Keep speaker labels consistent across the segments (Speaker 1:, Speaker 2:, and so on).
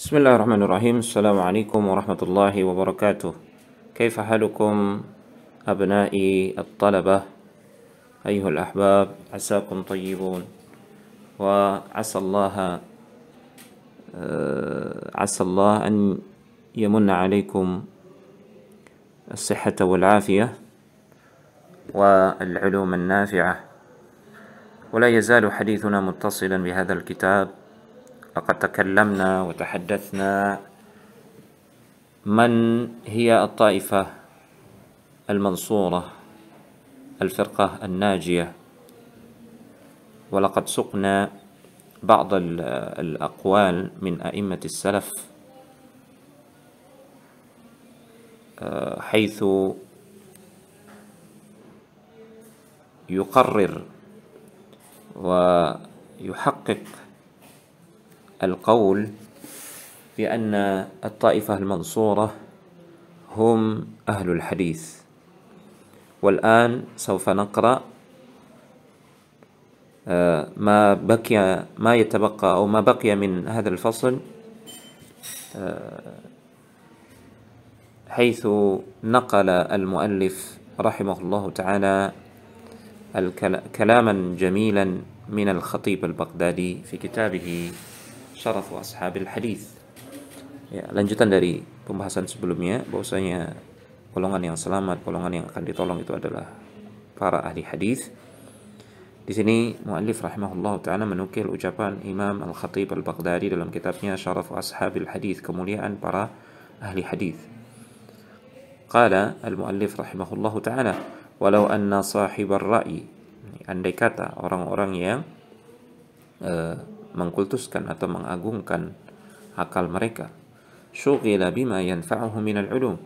Speaker 1: Bismillahirrahmanirrahim. Assalamualaikum warahmatullahi wabarakatuh. كيف حالكم أبنائي الطلبة أيها الأحباب، عساكم طيبون، وعسى الله أن يمن عليكم الصحة والعافية والعلوم النافعة. ولا يزال حديثنا متصلا بهذا الكتاب. لقد تكلمنا وتحدثنا من هي الطائفة المنصورة، الفرقة الناجية، ولقد سقنا بعض الأقوال من أئمة السلف حيث يقرر ويحقق القول بأن الطائفة المنصورة هم أهل الحديث. والآن سوف نقرأ ما يتبقى أو ما بقي من هذا الفصل، حيث نقل المؤلف رحمه الله تعالى كلاما جميلا من الخطيب البغدادي في كتابه Syaraf Ashabil Hadith. Ya, lanjutan dari pembahasan sebelumnya, bahwasanya golongan yang selamat, golongan yang akan ditolong itu adalah para ahli hadis. Di sini muallif rahimahullah taala menukil ucapan Imam Al-Khatib Al-Baghdadi dalam kitabnya Syaraf Ashabil Hadith, kemuliaan para ahli hadis. Qala al-muallif rahimahullah taala, walau anna sahibar ra'i, andai kata orang-orang yang mengkultuskan atau mengagungkan akal mereka, syughila bima yanfa'uhu minal ulum,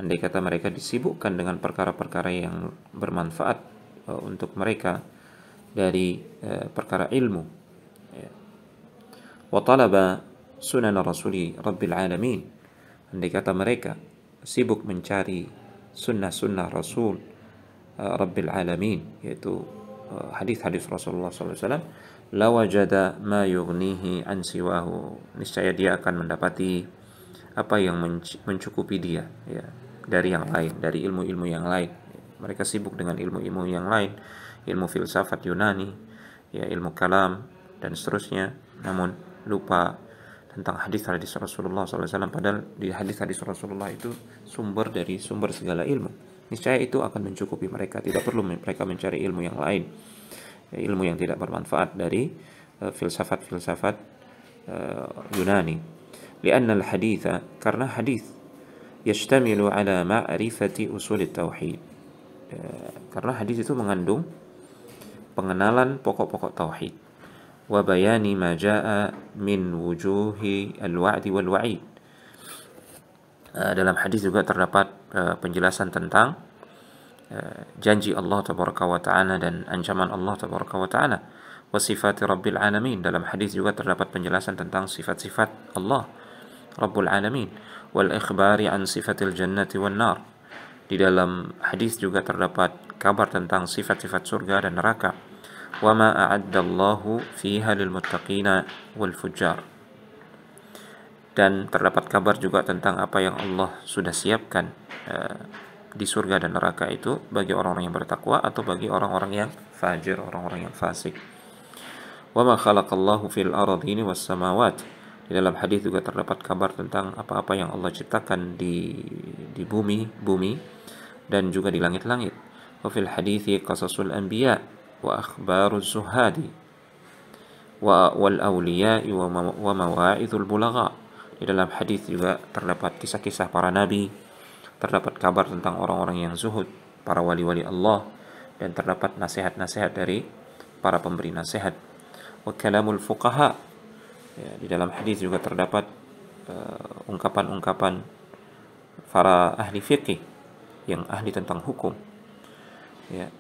Speaker 1: andai kata mereka disibukkan dengan perkara-perkara yang bermanfaat untuk mereka dari perkara ilmu, wa talaba sunan rasuli rabbil alamin, andai kata mereka sibuk mencari sunnah-sunnah rasul rabbil alamin, yaitu hadis-hadis Rasulullah SAW, lawajada ma yughnihi an siwahu, niscaya dia akan mendapati apa yang mencukupi dia, ya, dari yang lain, dari ilmu-ilmu yang lain. Mereka sibuk dengan ilmu-ilmu yang lain, ilmu filsafat Yunani, ya, ilmu kalam dan seterusnya, namun lupa tentang hadis-hadis Rasulullah SAW. Padahal di hadis-hadis Rasulullah itu sumber dari sumber segala ilmu. Niscaya itu akan mencukupi mereka, tidak perlu mereka mencari ilmu yang lain, ilmu yang tidak bermanfaat dari filsafat-filsafat Yunani. Lianna al-haditha, karena hadis yashtamilu ala ma'rifati usul tauhid, karena hadis itu mengandung pengenalan pokok-pokok tauhid, wa bayani ma jaa min wujuhi al-wa'di wal wa'id. Dalam hadis juga terdapat penjelasan tentang janji Allah tabaraka wa ta'ala dan ancaman Allah tabaraka wa ta'ala, wa sifati rabbil alamin. Dalam hadis juga terdapat penjelasan tentang sifat-sifat Allah rabbul alamin, wal ikhbari an sifatil jannati wan nar. Di dalam hadis juga terdapat kabar tentang sifat-sifat surga dan neraka, wa ma a'addallahu fiha lil muttaqina wal fujjar. Dan terdapat kabar juga tentang apa yang Allah sudah siapkan di surga dan neraka itu bagi orang-orang yang bertakwa atau bagi orang-orang yang fajir, orang-orang yang fasik. Wa ma khalaqallahu fil ardhini was samawat. Di dalam hadis juga terdapat kabar tentang apa-apa yang Allah ciptakan di bumi dan juga di langit-langit. Wa fil hadithi qasasul anbiya wa akhbaruz zuhadi wal awliya'i wa mawa'idul bulagha. Di dalam hadis juga terdapat kisah-kisah para nabi, terdapat kabar tentang orang-orang yang zuhud, para wali-wali Allah, dan terdapat nasihat-nasihat dari para pemberi nasihat. Wa kalamul fuqaha, ya, di dalam hadis juga terdapat ungkapan-ungkapan para ahli fiqih yang ahli tentang hukum, ya.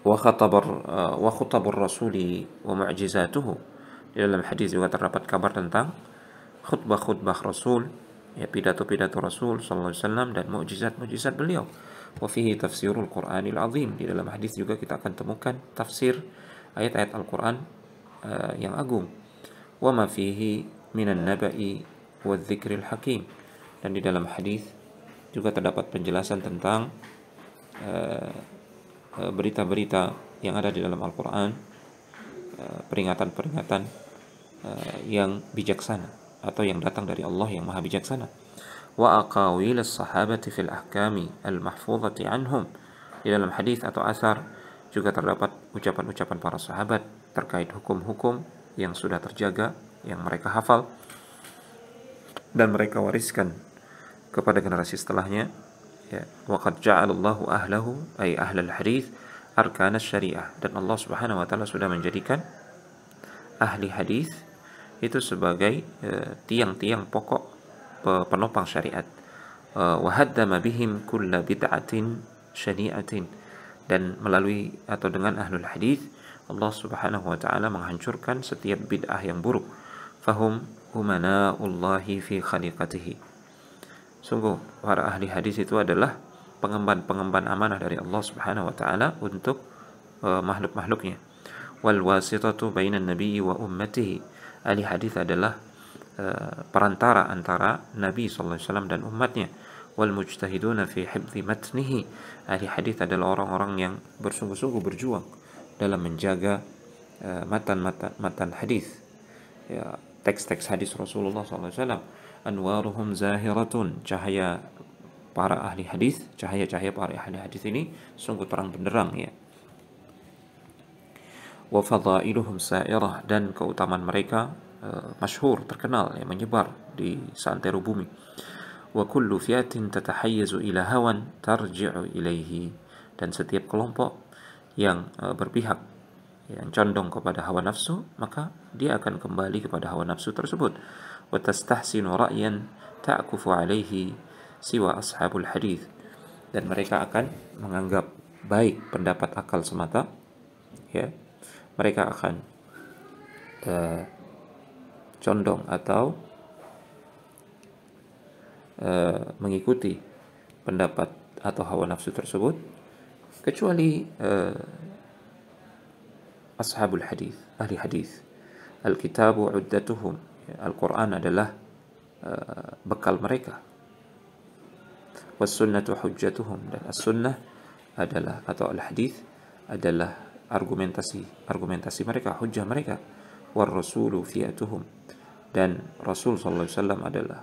Speaker 1: Wa khutabur rasuli wa mu'jizatuhu. Di dalam hadis juga terdapat kabar tentang khutbah-khutbah Rasul, ya, pidato-pidato Rasul sallallahu alaihi wasallam dan mukjizat-mukjizat beliau. Wa fihi tafsirul Qur'anil azim. Di dalam hadis juga kita akan temukan tafsir ayat-ayat Al-Qur'an yang agung. Wa ma fihi minan naba'i wa dzikril hakim. Dan di dalam hadis juga terdapat penjelasan tentang berita-berita yang ada di dalam Al-Quran, peringatan-peringatan yang bijaksana atau yang datang dari Allah yang maha bijaksana. Wa aqawil as-sahabati fil ahkami al-mahfuzati anhum. Di dalam hadis atau asar juga terdapat ucapan-ucapan para sahabat terkait hukum-hukum yang sudah terjaga, yang mereka hafal dan mereka wariskan kepada generasi setelahnya. Ya, wa qad ja'alallahu ahlahu ay ahlal hadis arkan syariah, dan Allah Subhanahu wa taala sudah menjadikan ahli hadis itu sebagai tiang-tiang pokok penopang syariat. Wa haddama bihim kulla bid'atin syani'atin, dan melalui atau dengan ahlul hadis Allah Subhanahu wa taala menghancurkan setiap bid'ah yang buruk. Fahum umanaullahi fi khaliqatihi. Sungguh para ahli hadis itu adalah pengemban amanah dari Allah Subhanahu wa taala untuk makhluk-makhluknya. Wal wasitatu bainan nabiyyi wa ummatihi. Ahli hadis adalah perantara antara Nabi sallallahu alaihi wasallam dan umatnya. Wal mujtahiduna fi hifdzi matnihi. Ahli hadis adalah orang-orang yang bersungguh-sungguh berjuang dalam menjaga matan hadis, ya, teks-teks hadis Rasulullah SAW. Anwaruhum zahiratun, cahaya para ahli hadis, cahaya-cahaya para ahli hadis ini sungguh terang benderang, ya. Wa fadailuhum sa'irah, dan keutamaan mereka masyhur, terkenal, ya, menyebar di seantero bumi. Wa kullu fiatin tatahayyazu ila hawan tarji'u ilaihi, dan setiap kelompok yang berpihak, yang condong kepada hawa nafsu, maka dia akan kembali kepada hawa nafsu tersebut. Wa tastahsinu ra'yan ta'kufu alaihi siwa ashabul hadis, dan mereka akan menganggap baik pendapat akal semata, ya. Mereka akan condong atau mengikuti pendapat atau hawa nafsu tersebut, kecuali ashabul hadis, ahli hadis. Al-kitabu uddatuhum, Al-Quran adalah bekal mereka. Was sunnatu hujjatuhum, dan as-sunnah adalah atau al-hadis adalah argumentasi mereka, hujjah mereka. War rasulu fiatuhum, dan Rasul sallallahu alaihi wasallam adalah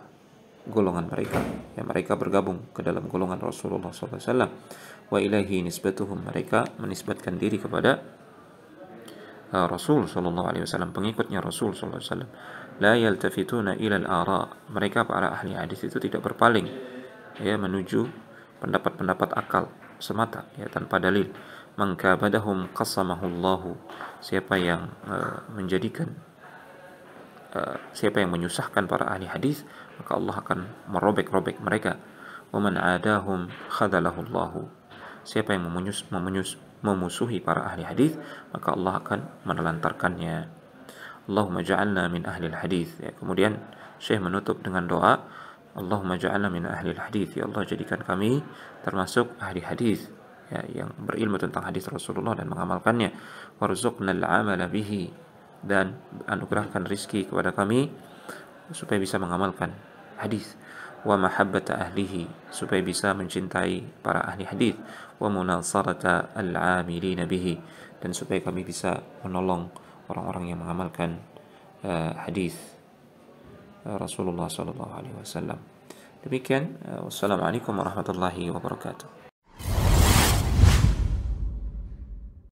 Speaker 1: golongan mereka, yang mereka bergabung ke dalam golongan Rasulullah sallallahu alaihi wasallam. Wa ilaihi nisbatuhum, mereka menisbatkan diri kepada Rasul sallallahu alaihi wasallam, pengikutnya Rasul sallallahu alaihi wasallam. La yaltafituna ila al-ara, mereka para ahli hadis itu tidak berpaling, ya, menuju pendapat-pendapat akal semata, ya, tanpa dalil. Man kabadahum qasamahullahu, siapa yang siapa yang menyusahkan para ahli hadis, maka Allah akan merobek-robek mereka. Wa man adahum khadalahullahu, siapa yang memusuhi para ahli hadis, maka Allah akan menelantarkannya. Allahumma ja'alna min ahli hadis, ya. Kemudian Syekh menutup dengan doa, Allahumma ja'alna min ahli hadis, ya Allah, jadikan kami termasuk ahli hadis, ya, yang berilmu tentang hadis Rasulullah dan mengamalkannya. Warzuqnal amala bihi, dan anugerahkan rizki kepada kami supaya bisa mengamalkan hadis. Wa mahabbata ahlihi, supaya bisa mencintai para ahli hadis. Wa munasarata al-amilina bihi, dan supaya kami bisa menolong orang-orang yang mengamalkan hadis Rasulullah sallallahu alaihi wasallam. Demikian, wassalamualaikum warahmatullahi wabarakatuh.